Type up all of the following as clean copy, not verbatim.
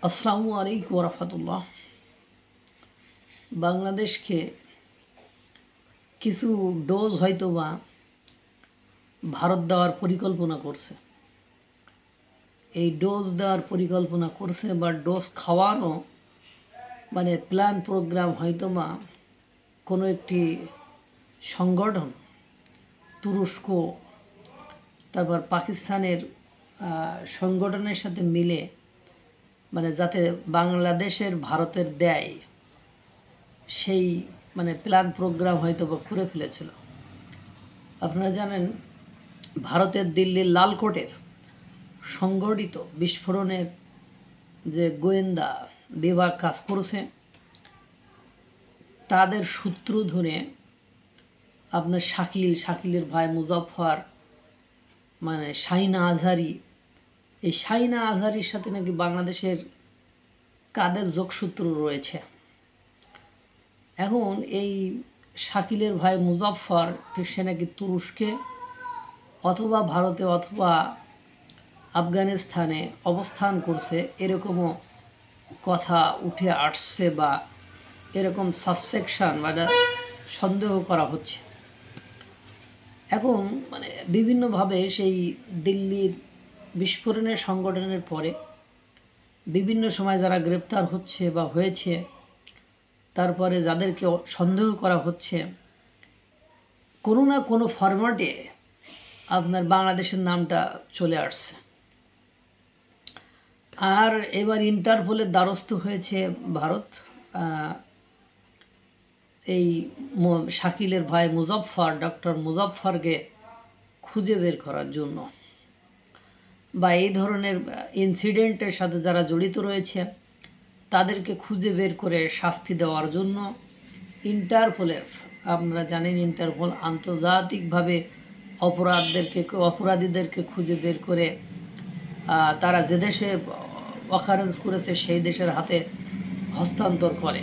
আসসালামু আলাইকুম রহমতুল্লাহ। বাংলাদেশকে কিছু ডোজ হয়তো বা ভারত দেওয়ার পরিকল্পনা করছে। এই ডোজ দেওয়ার পরিকল্পনা করছে বা ডোজ খাওয়ানো প্ল্যান প্রোগ্রাম হয়তো বা কোনো একটি সংগঠন, তুরস্ক, তারপর পাকিস্তানের সংগঠনের সাথে মিলে যাতে বাংলাদেশের ভারতের দেয় সেই প্ল্যান প্রোগ্রাম হয়তো বা করে ফেলেছিল। আপনারা জানেন ভারতের দিল্লির লালকোটের সংগঠিত বিস্ফোরণের যে গোয়েন্দা বিভাগ কাজ করছে, তাদের সূত্র ধরে আপনার শাকিলের ভাই মুজাফফর শাহিনা আজহারি, এই শাহিনা আজহারির সাথে নাকি বাংলাদেশের কাদের যোগসূত্র রয়েছে। এখন এই শাকিলের ভাই মুজাফফর সে নাকি তুরস্কে অথবা ভারতে অথবা আফগানিস্তানে অবস্থান করছে, এরকমও কথা উঠে আসছে বা এরকম সাসপেকশন সন্দেহ করা হচ্ছে। এখন বিভিন্নভাবে সেই দিল্লির বিস্ফোরণের সংগঠনের পরে বিভিন্ন সময় যারা গ্রেপ্তার হচ্ছে বা হয়েছে, তারপরে যাদেরকে সন্দেহ করা হচ্ছে, কোনো না কোনো ফরম্যাটে আপনার বাংলাদেশের নামটা চলে আসছে। আর এবার ইন্টারপোলের দ্বারস্থ হয়েছে ভারত এই শাকিলের ভাই মুজাফফর, ডক্টর মুজাফফরকে খুঁজে বের করার জন্য বা এই ধরনের ইনসিডেন্টের সাথে যারা জড়িত রয়েছে তাদেরকে খুঁজে বের করে শাস্তি দেওয়ার জন্য ইন্টারপোলের, আপনারা জানেন ইন্টারপোল আন্তর্জাতিকভাবে অপরাধীদেরকে খুঁজে বের করে তারা যে দেশে অকারেন্স করেছে সেই দেশের হাতে হস্তান্তর করে।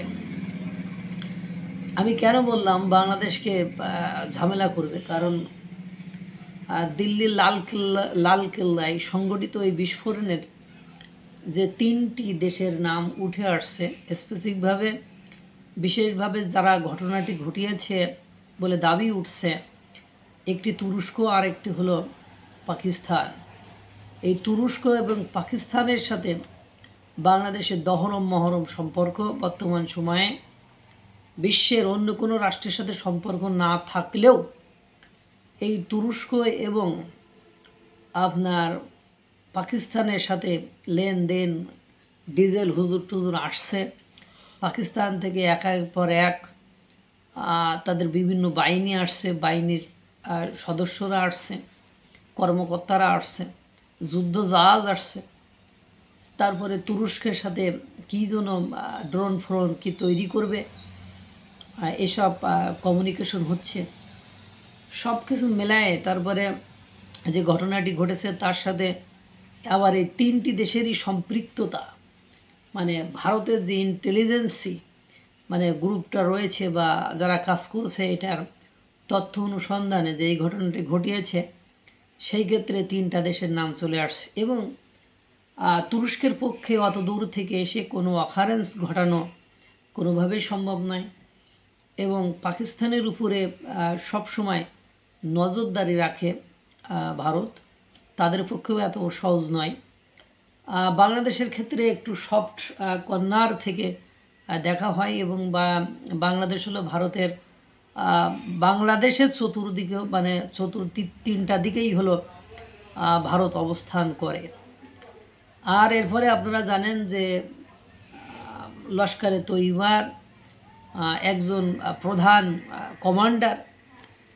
আমি কেন বললাম বাংলাদেশকে ঝামেলা করবে, কারণ দিল্লির লালকেল্লায় সংগঠিত এই বিস্ফোরণের যে 3টি দেশের নাম উঠে আসছে স্পেসিফিকভাবে, বিশেষভাবে যারা ঘটনাটি ঘটিয়েছে বলে দাবি উঠছে, একটি তুরস্ক আর একটি হলো পাকিস্তান। এই তুরস্ক এবং পাকিস্তানের সাথে বাংলাদেশের দহরম মহরম সম্পর্ক। বর্তমান সময়ে বিশ্বের অন্য কোনো রাষ্ট্রের সাথে সম্পর্ক না থাকলেও এই তুরস্ক এবং আপনার পাকিস্তানের সাথে লেনদেন, ডিজেল হুজুর আসছে পাকিস্তান থেকে একের পর এক। তাদের বিভিন্ন বাহিনী আসছে, বাহিনীর সদস্যরা আসছে, কর্মকর্তারা আসছে, যুদ্ধ জাহাজ আসছে। তারপরে তুরস্কের সাথে কী যেন ড্রোন ফ্রোন কি তৈরি করবে, এসব কমিউনিকেশন হচ্ছে। সব কিছু মেলায় তারপরে যে ঘটনাটি ঘটেছে তার সাথে আবার এই 3টি দেশেরই সম্পৃক্ততা, ভারতের যে ইন্টেলিজেন্সি গ্রুপটা রয়েছে বা যারা কাজ করছে এটার তথ্য অনুসন্ধানে যে এই ঘটনাটি ঘটিয়েছে, সেই ক্ষেত্রে 3টা দেশের নাম চলে আসছে। এবং তুরস্কের পক্ষে অত দূর থেকে এসে কোনো অকারেন্স ঘটানো কোনোভাবেই সম্ভব নয়, এবং পাকিস্তানের উপরে সবসময় নজরদারি রাখে ভারত, তাদের পক্ষেও এত সহজ নয়। বাংলাদেশের ক্ষেত্রে একটু সফট কর্নার থেকে দেখা হয়, এবং বাংলাদেশ হলো ভারতের বাংলাদেশের চতুর্দিকেও 3টা দিকেই হলো ভারত অবস্থান করে। আর এরপরে আপনারা জানেন যে লস্করে তৈবার একজন প্রধান কমান্ডার,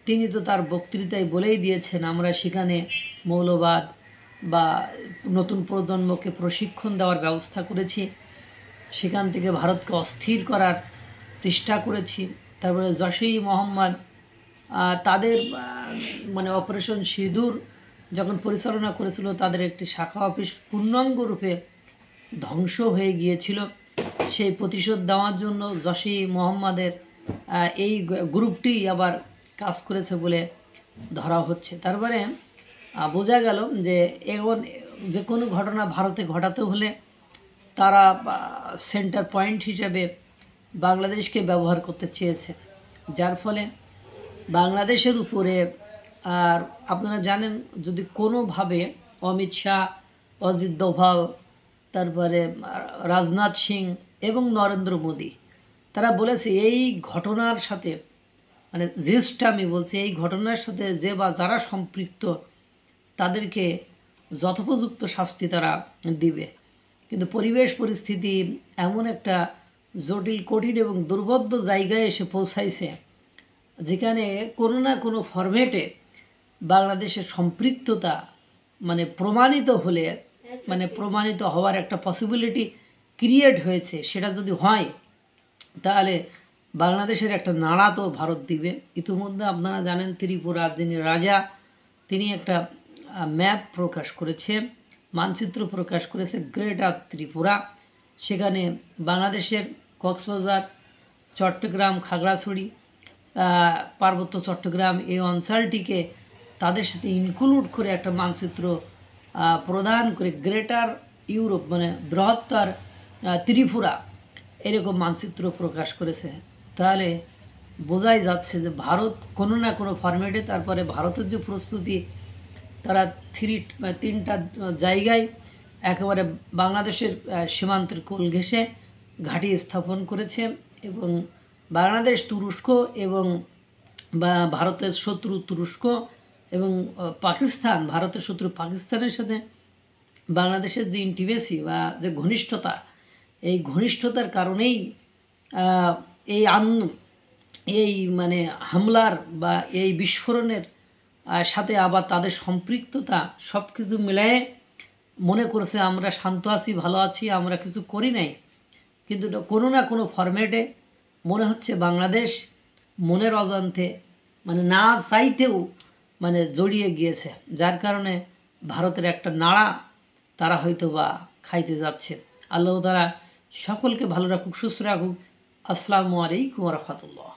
তিনি তো তার বক্তৃতায় বলেই দিয়েছেন আমরা সেখানে মৌলবাদ বা নতুন প্রজন্মকে প্রশিক্ষণ দেওয়ার ব্যবস্থা করেছি, সেখান থেকে ভারতকে অস্থির করার চেষ্টা করেছি। তারপরে জশই মোহাম্মদ তাদের অপারেশন সিঁদুর যখন পরিচালনা করেছিল, তাদের একটি শাখা অফিস পূর্ণাঙ্গ রূপে ধ্বংস হয়ে গিয়েছিল। সেই প্রতিশোধ দেওয়ার জন্য জশই মোহাম্মদের এই গ্রুপটি আবার কাজ করেছে বলে ধরা হচ্ছে। তারপরে বোঝা গেল যে এখন যে কোনো ঘটনা ভারতে ঘটাতে হলে তারা সেন্টার পয়েন্ট হিসেবে বাংলাদেশকে ব্যবহার করতে চেয়েছে, যার ফলে বাংলাদেশের উপরে, আর আপনারা জানেন যদি কোনোভাবে অমিত শাহ, অজিত দোভাল, তারপরে রাজনাথ সিং এবং নরেন্দ্র মোদী তারা বলেছে এই ঘটনার সাথে, মানে জিনিসটা আমি বলছি, এই ঘটনার সাথে যে বা যারা সম্পৃক্ত তাদেরকে যথোপযুক্ত শাস্তি তারা দিবে। কিন্তু পরিবেশ পরিস্থিতি এমন একটা জটিল, কঠিন এবং দুর্বোধ্য জায়গায় এসে পৌঁছাইছে যেখানে কোনো না কোনো ফরম্যাটে বাংলাদেশের সম্পৃক্ততা মানে প্রমাণিত হলে, মানে প্রমাণিত হওয়ার একটা পসিবিলিটি ক্রিয়েট হয়েছে। সেটা যদি হয় তাহলে বাংলাদেশের একটা নাড়া তো ভারত দিবে। ইতিমধ্যে আপনারা জানেন ত্রিপুরার যিনি রাজা, তিনি একটা ম্যাপ প্রকাশ করেছে, মানচিত্র প্রকাশ করেছে, গ্রেটার ত্রিপুরা। সেখানে বাংলাদেশের কক্সবাজার, চট্টগ্রাম, খাগড়াছড়ি, পার্বত্য চট্টগ্রাম এই অঞ্চলটিকে তাদের সাথে ইনক্লুড করে একটা মানচিত্র প্রদান করে গ্রেটার ইউরোপ মানে বৃহত্তর ত্রিপুরা এরকম মানচিত্র প্রকাশ করেছে। তাহলে বোঝাই যাচ্ছে যে ভারত কোনো না কোনো ফরম্যাটে, তারপরে ভারতের যে প্রস্তুতি, তারা তিনটা জায়গায় একেবারে বাংলাদেশের সীমান্তের কোল ঘেঁষে ঘাঁটি স্থাপন করেছে এবং বাংলাদেশ, তুরস্ক এবং ভারতের শত্রু তুরস্ক এবং পাকিস্তান, ভারতের শত্রু পাকিস্তানের সাথে বাংলাদেশের যে ইন্টিমেসি বা যে ঘনিষ্ঠতা, এই ঘনিষ্ঠতার কারণেই এই মানে হামলার বা এই বিস্ফোরণের সাথে আবার তাদের সম্পৃক্ততা সব কিছু মিলিয়ে মনে করেছে আমরা শান্ত আছি, ভালো আছি, আমরা কিছু করি নাই। কিন্তু কোনো না কোনো ফরম্যাটে মনে হচ্ছে বাংলাদেশ মনের অজান্তে মানে না চাইতেও মানে জড়িয়ে গিয়েছে, যার কারণে ভারতের একটা নাড়া তারা হয়তো বা খাইতে যাচ্ছে। আল্লাহ তাআলা সকলকে ভালো রাখুক, সুস্থ রাখুক। আসসালামু আলাইকুম ওয়া রাহমাতুল্লাহ।